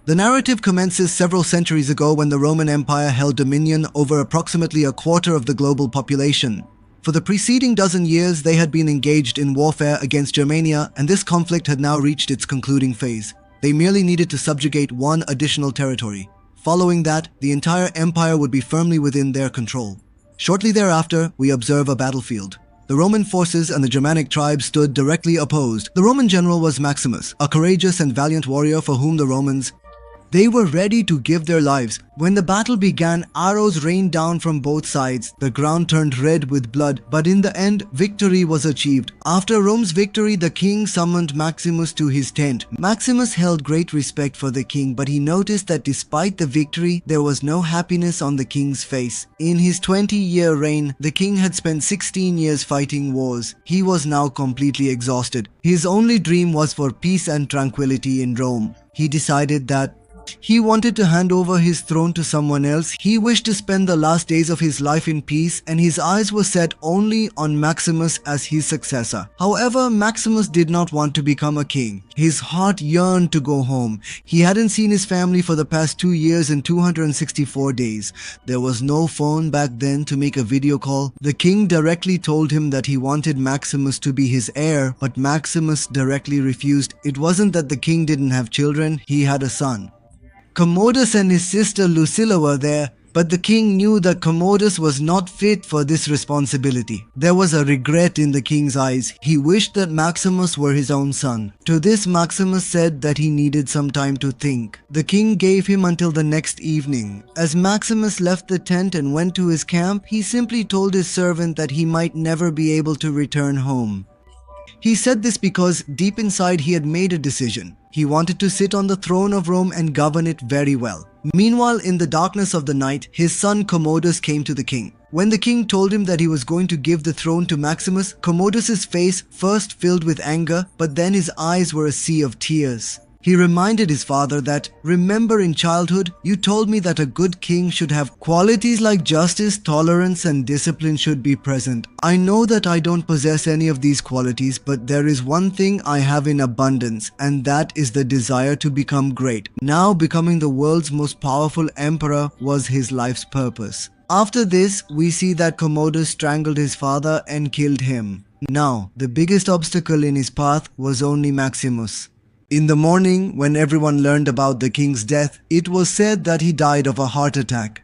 The narrative commences several centuries ago when the Roman Empire held dominion over approximately a quarter of the global population. For the preceding dozen years, they had been engaged in warfare against Germania, and this conflict had now reached its concluding phase. They merely needed to subjugate one additional territory. Following that, the entire empire would be firmly within their control. Shortly thereafter, we observe a battlefield. The Roman forces and the Germanic tribes stood directly opposed. The Roman general was Maximus, a courageous and valiant warrior for whom they were ready to give their lives. When the battle began, arrows rained down from both sides. The ground turned red with blood, but in the end, victory was achieved. After Rome's victory, the king summoned Maximus to his tent. Maximus held great respect for the king, but he noticed that despite the victory, there was no happiness on the king's face. In his 20-year reign, the king had spent 16 years fighting wars. He was now completely exhausted. His only dream was for peace and tranquility in Rome. He decided that he wanted to hand over his throne to someone else. He wished to spend the last days of his life in peace, and his eyes were set only on Maximus as his successor. However, Maximus did not want to become a king. His heart yearned to go home. He hadn't seen his family for the past 2 years and 264 days. There was no phone back then to make a video call. The king directly told him that he wanted Maximus to be his heir, but Maximus directly refused. It wasn't that the king didn't have children, he had a son. Commodus and his sister Lucilla were there, but the king knew that Commodus was not fit for this responsibility. There was a regret in the king's eyes. He wished that Maximus were his own son. To this, Maximus said that he needed some time to think. The king gave him until the next evening. As Maximus left the tent and went to his camp, he simply told his servant that he might never be able to return home. He said this because deep inside he had made a decision. He wanted to sit on the throne of Rome and govern it very well. Meanwhile, in the darkness of the night, his son Commodus came to the king. When the king told him that he was going to give the throne to Maximus, Commodus's face first filled with anger, but then his eyes were a sea of tears. He reminded his father that, "Remember in childhood, you told me that a good king should have qualities like justice, tolerance, and discipline should be present. I know that I don't possess any of these qualities, but there is one thing I have in abundance, and that is the desire to become great." Now, becoming the world's most powerful emperor was his life's purpose. After this, we see that Commodus strangled his father and killed him. Now, the biggest obstacle in his path was only Maximus. In the morning, when everyone learned about the king's death, it was said that he died of a heart attack.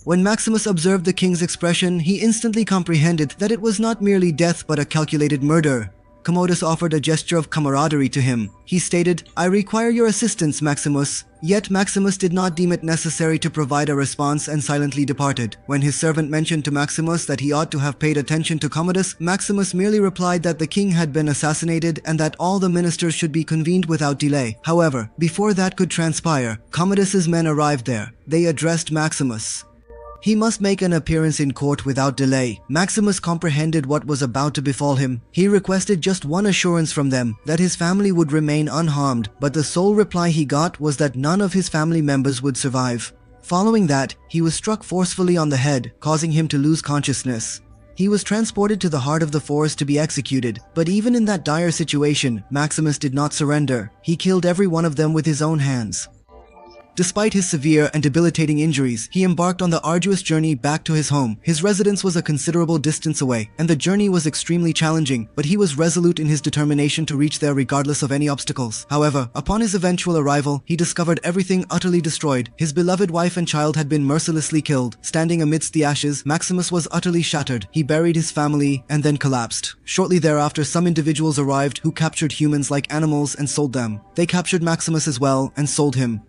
When Maximus observed the king's expression, he instantly comprehended that it was not merely death but a calculated murder. Commodus offered a gesture of camaraderie to him. He stated, "I require your assistance, Maximus." Yet Maximus did not deem it necessary to provide a response and silently departed. When his servant mentioned to Maximus that he ought to have paid attention to Commodus, Maximus merely replied that the king had been assassinated and that all the ministers should be convened without delay. However, before that could transpire, Commodus's men arrived there. They addressed Maximus. He must make an appearance in court without delay. Maximus comprehended what was about to befall him. He requested just one assurance from them, that his family would remain unharmed, but the sole reply he got was that none of his family members would survive. Following that, he was struck forcefully on the head, causing him to lose consciousness. He was transported to the heart of the forest to be executed, but even in that dire situation, Maximus did not surrender. He killed every one of them with his own hands. Despite his severe and debilitating injuries, he embarked on the arduous journey back to his home. His residence was a considerable distance away, and the journey was extremely challenging, but he was resolute in his determination to reach there regardless of any obstacles. However, upon his eventual arrival, he discovered everything utterly destroyed. His beloved wife and child had been mercilessly killed. Standing amidst the ashes, Maximus was utterly shattered. He buried his family and then collapsed. Shortly thereafter, some individuals arrived who captured humans like animals and sold them. They captured Maximus as well and sold him.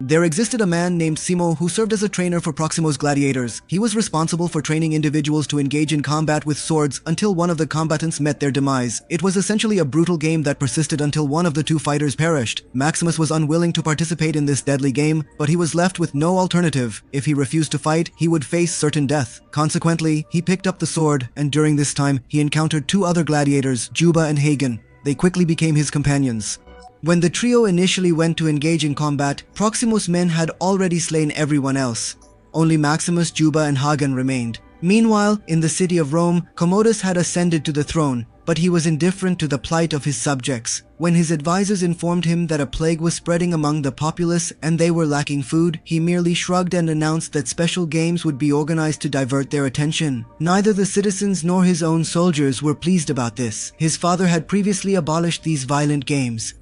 There existed a man named Simo who served as a trainer for Proximo's gladiators. He was responsible for training individuals to engage in combat with swords until one of the combatants met their demise. It was essentially a brutal game that persisted until one of the two fighters perished. Maximus was unwilling to participate in this deadly game, but he was left with no alternative. If he refused to fight, he would face certain death. Consequently, he picked up the sword, and during this time, he encountered two other gladiators, Juba and Hagen. They quickly became his companions. When the trio initially went to engage in combat, Proximo's men had already slain everyone else. Only Maximus, Juba, and Hagen remained. Meanwhile, in the city of Rome, Commodus had ascended to the throne, but he was indifferent to the plight of his subjects. When his advisors informed him that a plague was spreading among the populace and they were lacking food, he merely shrugged and announced that special games would be organized to divert their attention. Neither the citizens nor his own soldiers were pleased about this. His father had previously abolished these violent games.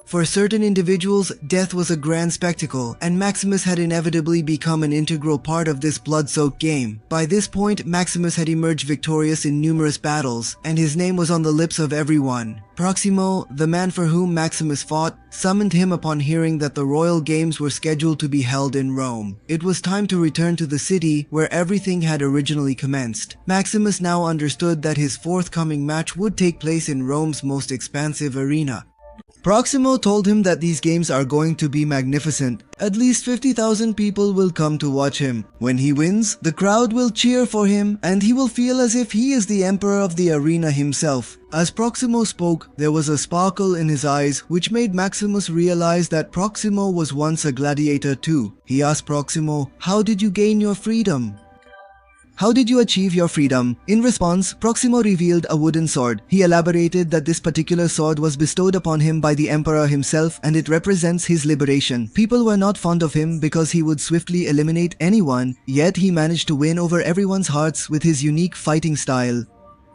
For certain individuals, death was a grand spectacle, and Maximus had inevitably become an integral part of this blood-soaked game. By this point, Maximus had emerged victorious in numerous battles, and his name was on the lips of everyone. Proximo, the man for whom Maximus fought, summoned him upon hearing that the royal games were scheduled to be held in Rome. It was time to return to the city where everything had originally commenced. Maximus now understood that his forthcoming match would take place in Rome's most expansive arena. Proximo told him that these games are going to be magnificent. At least 50,000 people will come to watch him. When he wins, the crowd will cheer for him and he will feel as if he is the emperor of the arena himself. As Proximo spoke, there was a sparkle in his eyes which made Maximus realize that Proximo was once a gladiator too. He asked Proximo, "How did you gain your freedom? How did you achieve your freedom?" In response, Proximo revealed a wooden sword. He elaborated that this particular sword was bestowed upon him by the emperor himself and it represents his liberation. People were not fond of him because he would swiftly eliminate anyone, yet he managed to win over everyone's hearts with his unique fighting style.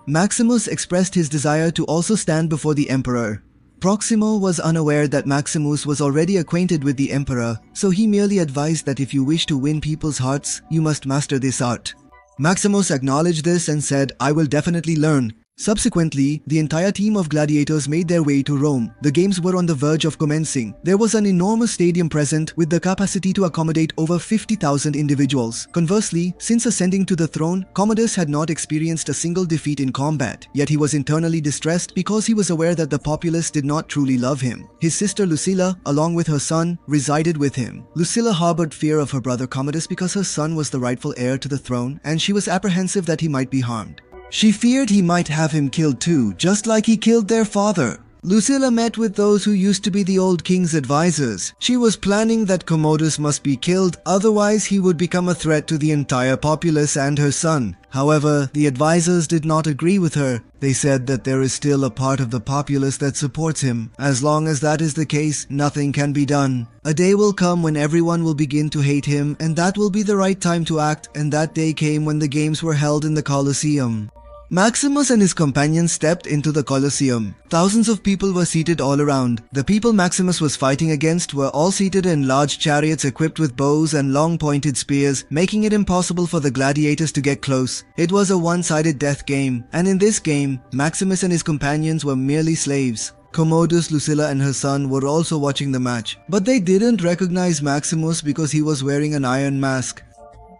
Maximus expressed his desire to also stand before the emperor. Proximo was unaware that Maximus was already acquainted with the emperor, so he merely advised that if you wish to win people's hearts, you must master this art. Maximus acknowledged this and said, "I will definitely learn." Subsequently, the entire team of gladiators made their way to Rome. The games were on the verge of commencing. There was an enormous stadium present with the capacity to accommodate over 50,000 individuals. Conversely, since ascending to the throne, Commodus had not experienced a single defeat in combat. Yet he was internally distressed because he was aware that the populace did not truly love him. His sister Lucilla, along with her son, resided with him. Lucilla harbored fear of her brother Commodus because her son was the rightful heir to the throne, and she was apprehensive that he might be harmed. She feared he might have him killed too, just like he killed their father. Lucilla met with those who used to be the old king's advisors. She was planning that Commodus must be killed, otherwise he would become a threat to the entire populace and her son. However, the advisors did not agree with her. They said that there is still a part of the populace that supports him. As long as that is the case, nothing can be done. A day will come when everyone will begin to hate him, and that will be the right time to act, and that day came when the games were held in the Colosseum. Maximus and his companions stepped into the Colosseum. Thousands of people were seated all around. The people Maximus was fighting against were all seated in large chariots equipped with bows and long pointed spears, making it impossible for the gladiators to get close. It was a one-sided death game, and in this game, Maximus and his companions were merely slaves. Commodus, Lucilla and her son were also watching the match, but they didn't recognize Maximus because he was wearing an iron mask.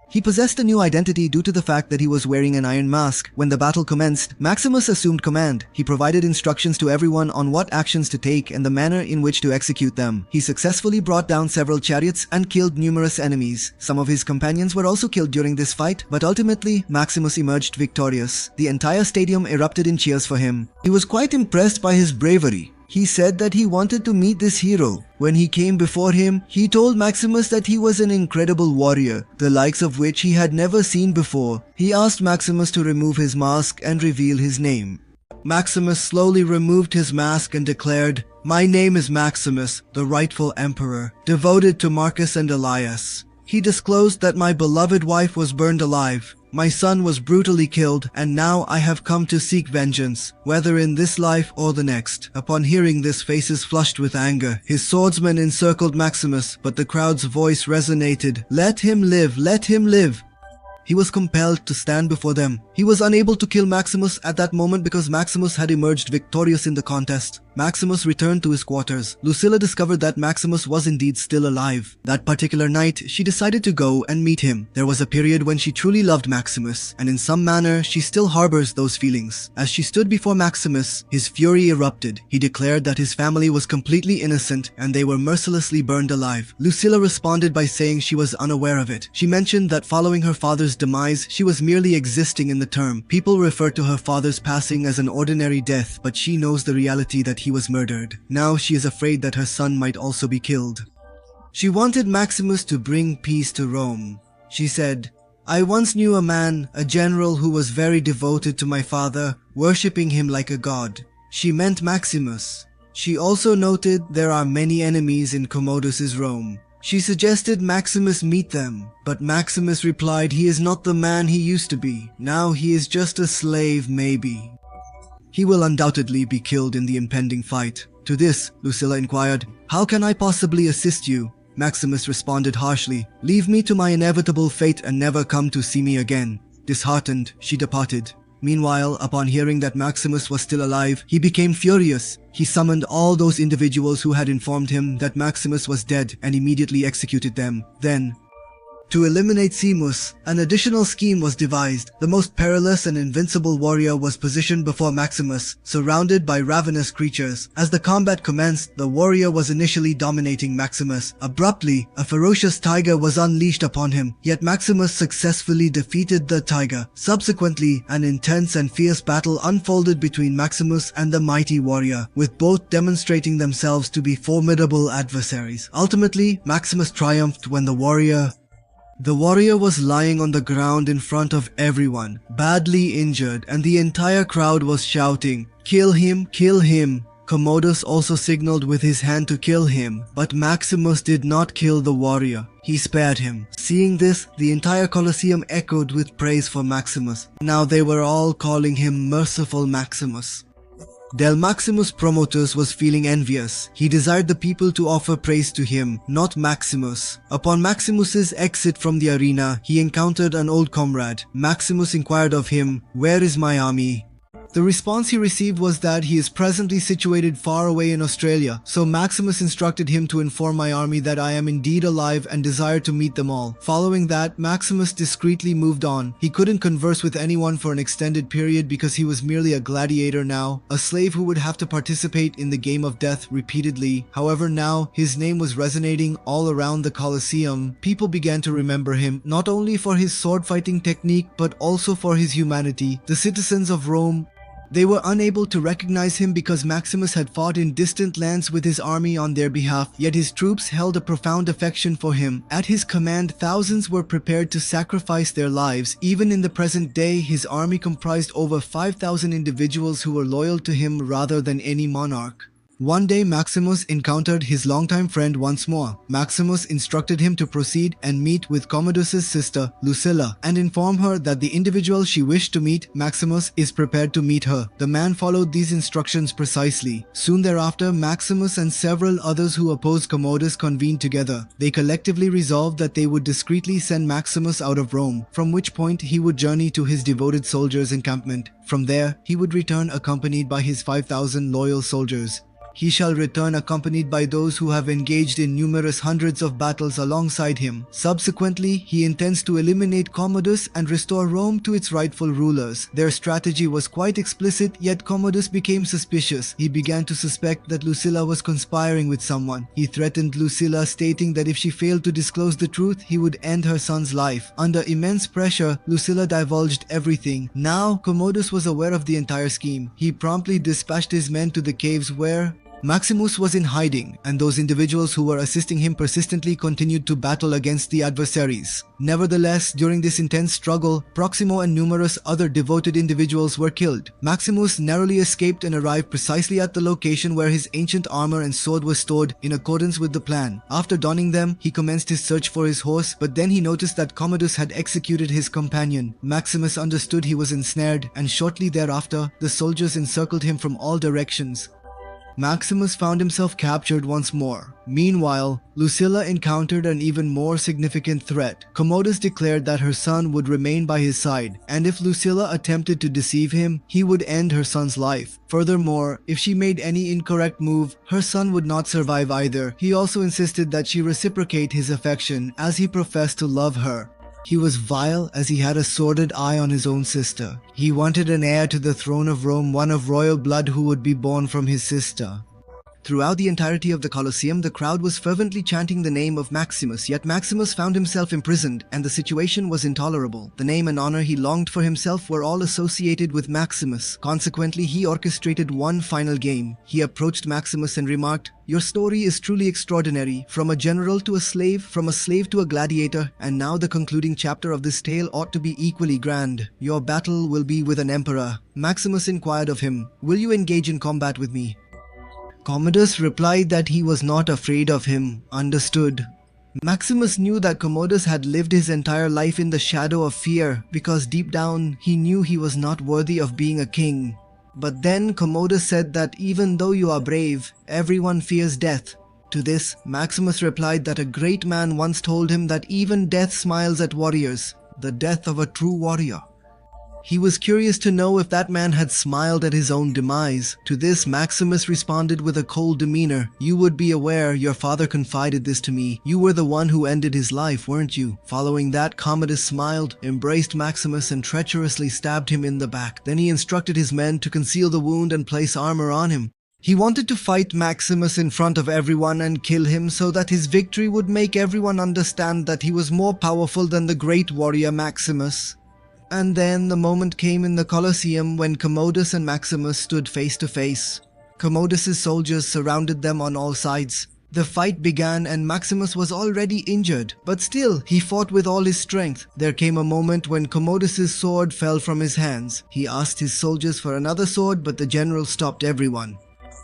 He possessed a new identity due to the fact that he was wearing an iron mask. When the battle commenced, Maximus assumed command. He provided instructions to everyone on what actions to take and the manner in which to execute them. He successfully brought down several chariots and killed numerous enemies. Some of his companions were also killed during this fight, but ultimately, Maximus emerged victorious. The entire stadium erupted in cheers for him. He was quite impressed by his bravery. He said that he wanted to meet this hero. When he came before him, he told Maximus that he was an incredible warrior, the likes of which he had never seen before. He asked Maximus to remove his mask and reveal his name. Maximus slowly removed his mask and declared, "My name is Maximus, the rightful emperor, devoted to Marcus and Elias." He disclosed that my beloved wife was burned alive. My son was brutally killed, and now I have come to seek vengeance, whether in this life or the next. Upon hearing this, faces flushed with anger. His swordsmen encircled Maximus, but the crowd's voice resonated. "Let him live! Let him live!" He was compelled to stand before them. He was unable to kill Maximus at that moment because Maximus had emerged victorious in the contest. Maximus returned to his quarters. Lucilla discovered that Maximus was indeed still alive. That particular night, she decided to go and meet him. There was a period when she truly loved Maximus, and in some manner, she still harbors those feelings. As she stood before Maximus, his fury erupted. He declared that his family was completely innocent and they were mercilessly burned alive. Lucilla responded by saying she was unaware of it. She mentioned that following her father's demise, she was merely existing in the term. People refer to her father's passing as an ordinary death, but she knows the reality that he was murdered. Now she is afraid that her son might also be killed. She wanted Maximus to bring peace to Rome. She said, I once knew a man, a general who was very devoted to my father, worshipping him like a god. She meant Maximus. She also noted there are many enemies in Commodus's Rome. She suggested Maximus meet them, but Maximus replied he is not the man he used to be. Now he is just a slave, maybe. He will undoubtedly be killed in the impending fight. To this, Lucilla inquired, "How can I possibly assist you?" Maximus responded harshly, "Leave me to my inevitable fate and never come to see me again." Disheartened, she departed. Meanwhile, upon hearing that Maximus was still alive, he became furious. He summoned all those individuals who had informed him that Maximus was dead and immediately executed them. Then, to eliminate Simus, an additional scheme was devised. The most perilous and invincible warrior was positioned before Maximus, surrounded by ravenous creatures. As the combat commenced, the warrior was initially dominating Maximus. Abruptly, a ferocious tiger was unleashed upon him, yet Maximus successfully defeated the tiger. Subsequently, an intense and fierce battle unfolded between Maximus and the mighty warrior, with both demonstrating themselves to be formidable adversaries. Ultimately, Maximus triumphed when the warrior was lying on the ground in front of everyone, badly injured, and the entire crowd was shouting, "Kill him, kill him!" Commodus also signaled with his hand to kill him, but Maximus did not kill the warrior. He spared him. Seeing this, the entire Colosseum echoed with praise for Maximus. Now they were all calling him Merciful Maximus. Del Maximus Promotus was feeling envious. He desired the people to offer praise to him, not Maximus. Upon Maximus's exit from the arena, he encountered an old comrade. Maximus inquired of him, "Where is my army?" The response he received was that he is presently situated far away in Australia, so Maximus instructed him to inform my army that I am indeed alive and desire to meet them all. Following that, Maximus discreetly moved on. He couldn't converse with anyone for an extended period because he was merely a gladiator now, a slave who would have to participate in the game of death repeatedly. However, now his name was resonating all around the Colosseum. People began to remember him, not only for his sword-fighting technique, but also for his humanity. The citizens of Rome, they were unable to recognize him because Maximus had fought in distant lands with his army on their behalf, yet his troops held a profound affection for him. At his command, thousands were prepared to sacrifice their lives. Even in the present day, his army comprised over 5,000 individuals who were loyal to him rather than any monarch. One day, Maximus encountered his longtime friend once more. Maximus instructed him to proceed and meet with Commodus's sister, Lucilla, and inform her that the individual she wished to meet, Maximus, is prepared to meet her. The man followed these instructions precisely. Soon thereafter, Maximus and several others who opposed Commodus convened together. They collectively resolved that they would discreetly send Maximus out of Rome, from which point he would journey to his devoted soldiers' encampment. From there, he would return accompanied by his 5,000 loyal soldiers. He shall return accompanied by those who have engaged in numerous hundreds of battles alongside him. Subsequently, he intends to eliminate Commodus and restore Rome to its rightful rulers. Their strategy was quite explicit, yet Commodus became suspicious. He began to suspect that Lucilla was conspiring with someone. He threatened Lucilla, stating that if she failed to disclose the truth, he would end her son's life. Under immense pressure, Lucilla divulged everything. Now, Commodus was aware of the entire scheme. He promptly dispatched his men to the caves where Maximus was in hiding, and those individuals who were assisting him persistently continued to battle against the adversaries. Nevertheless, during this intense struggle, Proximo and numerous other devoted individuals were killed. Maximus narrowly escaped and arrived precisely at the location where his ancient armor and sword was stored in accordance with the plan. After donning them, he commenced his search for his horse, but then he noticed that Commodus had executed his companion. Maximus understood he was ensnared, and shortly thereafter, the soldiers encircled him from all directions. Maximus found himself captured once more. Meanwhile, Lucilla encountered an even more significant threat. Commodus declared that her son would remain by his side, and if Lucilla attempted to deceive him, he would end her son's life. Furthermore, if she made any incorrect move, her son would not survive either. He also insisted that she reciprocate his affection, as he professed to love her. He was vile as he had a sordid eye on his own sister. He wanted an heir to the throne of Rome, one of royal blood who would be born from his sister. Throughout the entirety of the Colosseum, the crowd was fervently chanting the name of Maximus, yet Maximus found himself imprisoned, and the situation was intolerable. The name and honor he longed for himself were all associated with Maximus. Consequently, he orchestrated one final game. He approached Maximus and remarked, "Your story is truly extraordinary. From a general to a slave, from a slave to a gladiator, and now the concluding chapter of this tale ought to be equally grand. Your battle will be with an emperor." Maximus inquired of him, "Will you engage in combat with me?" Commodus replied that he was not afraid of him. Understood. Maximus knew that Commodus had lived his entire life in the shadow of fear, because deep down he knew he was not worthy of being a king. But then Commodus said that even though you are brave, everyone fears death. To this, Maximus replied that a great man once told him that even death smiles at warriors, the death of a true warrior. He was curious to know if that man had smiled at his own demise. To this, Maximus responded with a cold demeanor, "You would be aware, your father confided this to me. You were the one who ended his life, weren't you?" Following that, Commodus smiled, embraced Maximus, and treacherously stabbed him in the back. Then he instructed his men to conceal the wound and place armor on him. He wanted to fight Maximus in front of everyone and kill him so that his victory would make everyone understand that he was more powerful than the great warrior Maximus. And then the moment came in the Colosseum when Commodus and Maximus stood face to face. Commodus's soldiers surrounded them on all sides. The fight began and Maximus was already injured, but still he fought with all his strength. There came a moment when Commodus's sword fell from his hands. He asked his soldiers for another sword, but the general stopped everyone.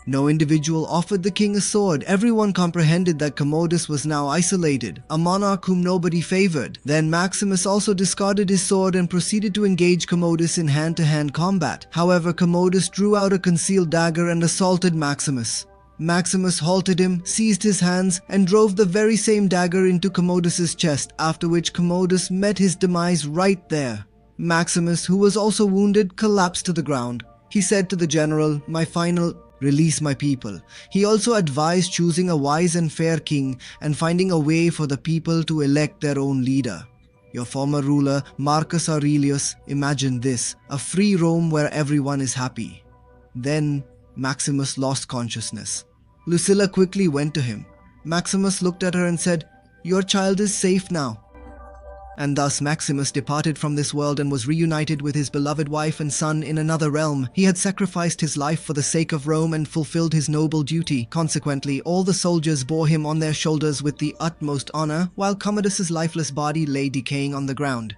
No individual offered the king a sword. Everyone comprehended that Commodus was now isolated, a monarch whom nobody favored. Then Maximus also discarded his sword and proceeded to engage Commodus in hand-to-hand combat. However, Commodus drew out a concealed dagger and assaulted Maximus. Maximus halted him, seized his hands, and drove the very same dagger into Commodus's chest, after which Commodus met his demise right there. Maximus, who was also wounded, collapsed to the ground. He said to the general, "Release my people." He also advised choosing a wise and fair king and finding a way for the people to elect their own leader. Your former ruler, Marcus Aurelius, imagined this, a free Rome where everyone is happy. Then Maximus lost consciousness. Lucilla quickly went to him. Maximus looked at her and said, "Your child is safe now." And thus Maximus departed from this world and was reunited with his beloved wife and son in another realm. He had sacrificed his life for the sake of Rome and fulfilled his noble duty. Consequently, all the soldiers bore him on their shoulders with the utmost honor, while Commodus's lifeless body lay decaying on the ground.